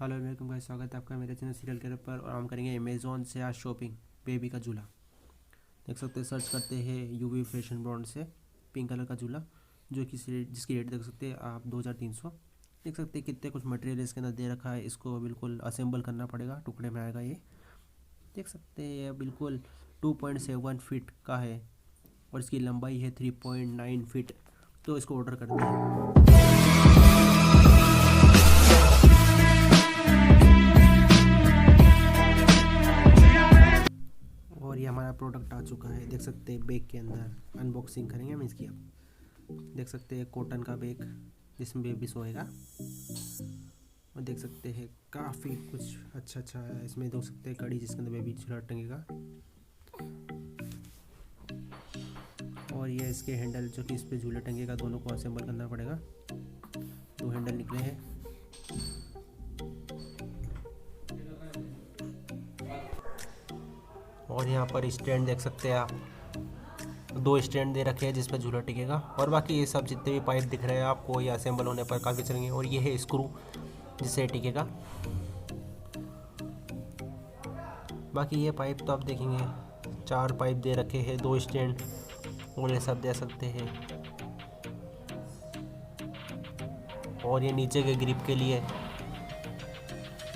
Hello welcome guys, स्वागत है आपका मेरे चैनल सीरियल कैरर पर। और हम करेंगे अमेज़ॉन से आज शॉपिंग बेबी का झूला। देख सकते हैं, सर्च करते हैं यूवी फैशन ब्रांड से पिंक कलर का झूला, जो कि जिसकी रेट देख सकते हैं आप 2300। देख सकते हैं कितने कुछ मटेरियल इसके अंदर दे रखा है। इसको बिल्कुल असेंबल करना पड़ेगा, टुकड़े में आएगा ये। देख सकते हैं बिल्कुल 2.7 फीट का है और इसकी लंबाई है 3.9 फीट। तो इसको ऑर्डर करना है। और ये हमारा प्रोडक्ट आ चुका है। देख सकते हैं बैग के अंदर अनबॉक्सिंग करेंगे हम इसकी। अब देख सकते हैं कॉटन का बैग जिसमें बेबी सोएगा। और देख सकते हैं काफ़ी कुछ अच्छा है इसमें। देख सकते हैं कड़ी जिसके अंदर बेबी झूला टंगेगा। और ये इसके हैंडल जो कि इस पर झूला टंगेगा, दोनों को असेंबल करना पड़ेगा। 2 हैंडल निकले हैं। और यहाँ पर स्टैंड देख सकते हैं आप, 2 स्टैंड दे रखे हैं जिस पर झूला टिकेगा। और बाकी ये सब जितने भी पाइप दिख रहे हैं आपको, ये असेंबल होने पर काफ़ी चलेंगे। और ये है स्क्रू जिससे टिकेगा। बाकी ये पाइप तो आप देखेंगे 4 पाइप दे रखे हैं, 2 स्टैंड और ये सब दे सकते हैं। और ये नीचे के ग्रिप के लिए,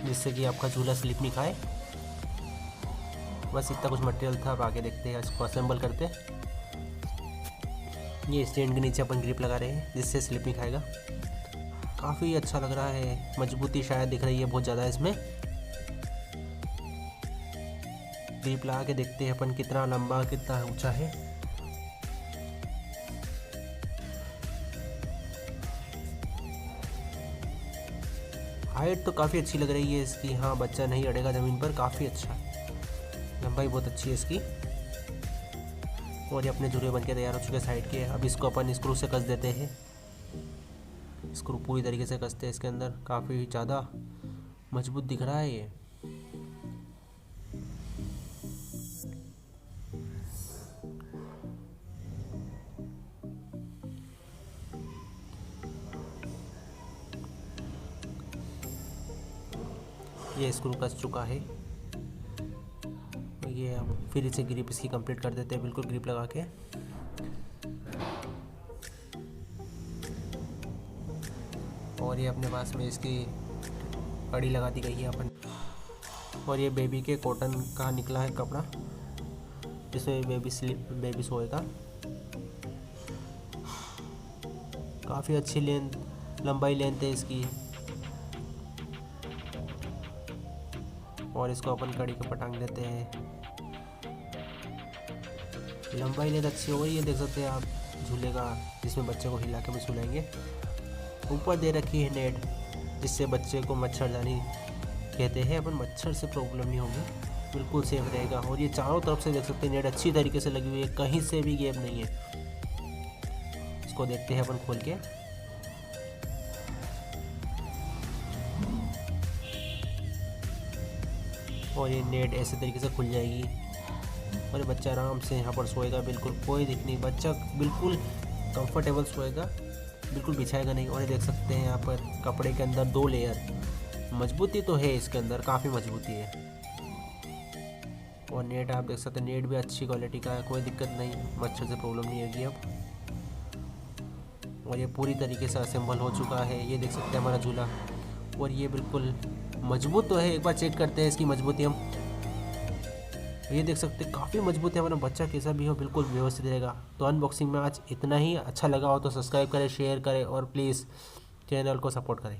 जिससे कि आपका झूला स्लिप नहीं खाए। बस इतना कुछ मटेरियल था। अब आगे देखते हैं इसको असेंबल करते। ये स्टैंड के नीचे अपन ग्रिप लगा रहे हैं जिससे स्लिप नहीं खाएगा। काफ़ी अच्छा लग रहा है, मजबूती शायद दिख रही है बहुत ज़्यादा इसमें। ग्रिप लगा के देखते हैं अपन कितना लंबा कितना ऊंचा है। हाइट तो काफ़ी अच्छी लग रही है इसकी। हाँ, बच्चा नहीं अड़ेगा ज़मीन पर, काफ़ी अच्छा। लंबाई बहुत अच्छी है इसकी। और ये अपने झूले बन के तैयार हो चुके हैं साइड के। अब इसको अपन स्क्रू से कस देते हैं। स्क्रू पूरी तरीके से कसते हैं इसके अंदर। काफ़ी ज़्यादा मजबूत दिख रहा है ये। ये स्क्रू कस चुका है। ये हम फिर इसे ग्रिप इसकी कंप्लीट कर देते हैं, बिल्कुल ग्रिप लगा के। और ये अपने पास में इसकी कड़ी लगा दी गई है अपन। और ये बेबी के कॉटन का निकला है कपड़ा, जिसमें बेबी सोएगा। काफ़ी अच्छी लंबाई लेंथ है इसकी। और इसको अपन कड़ी को पटांग देते हैं। लंबाई लेंथ अच्छी हो गई है। देख सकते हैं आप झूले का, जिसमें बच्चे को हिला के भी झूलेंगे। ऊपर दे रखी है नेट, जिससे बच्चे को मच्छरदानी कहते हैं अपन, मच्छर से प्रॉब्लम नहीं होगी, बिल्कुल सेफ रहेगा। और ये चारों तरफ से देख सकते हैं नेट अच्छी तरीके से लगी हुई है, कहीं से भी गैप नहीं है। इसको देखते हैं अपन खोल के। और ये नेट ऐसे तरीके से खुल जाएगी और ये बच्चा आराम से यहाँ पर सोएगा। बिल्कुल कोई दिक्कत नहीं, बच्चा बिल्कुल कंफर्टेबल सोएगा, बिल्कुल बिछाएगा नहीं। और ये देख सकते हैं यहाँ पर कपड़े के अंदर 2 लेयर। मजबूती तो है इसके अंदर, काफ़ी मजबूती है। और नेट आप देख सकते हैं, नेट भी अच्छी क्वालिटी का है, कोई दिक्कत नहीं, मच्छर से प्रॉब्लम नहीं होगी अब। और ये पूरी तरीके से असेंबल हो चुका है। ये देख सकते हैं हमारा झूला। और ये बिल्कुल मजबूत तो है, एक बार चेक करते हैं इसकी मजबूती हम। ये देख सकते हैं काफ़ी मजबूत है। हमारा बच्चा कैसा भी हो बिल्कुल व्यवस्थित रहेगा। तो अनबॉक्सिंग में आज इतना ही। अच्छा लगा हो तो सब्सक्राइब करें, शेयर करें और प्लीज़ चैनल को सपोर्ट करें।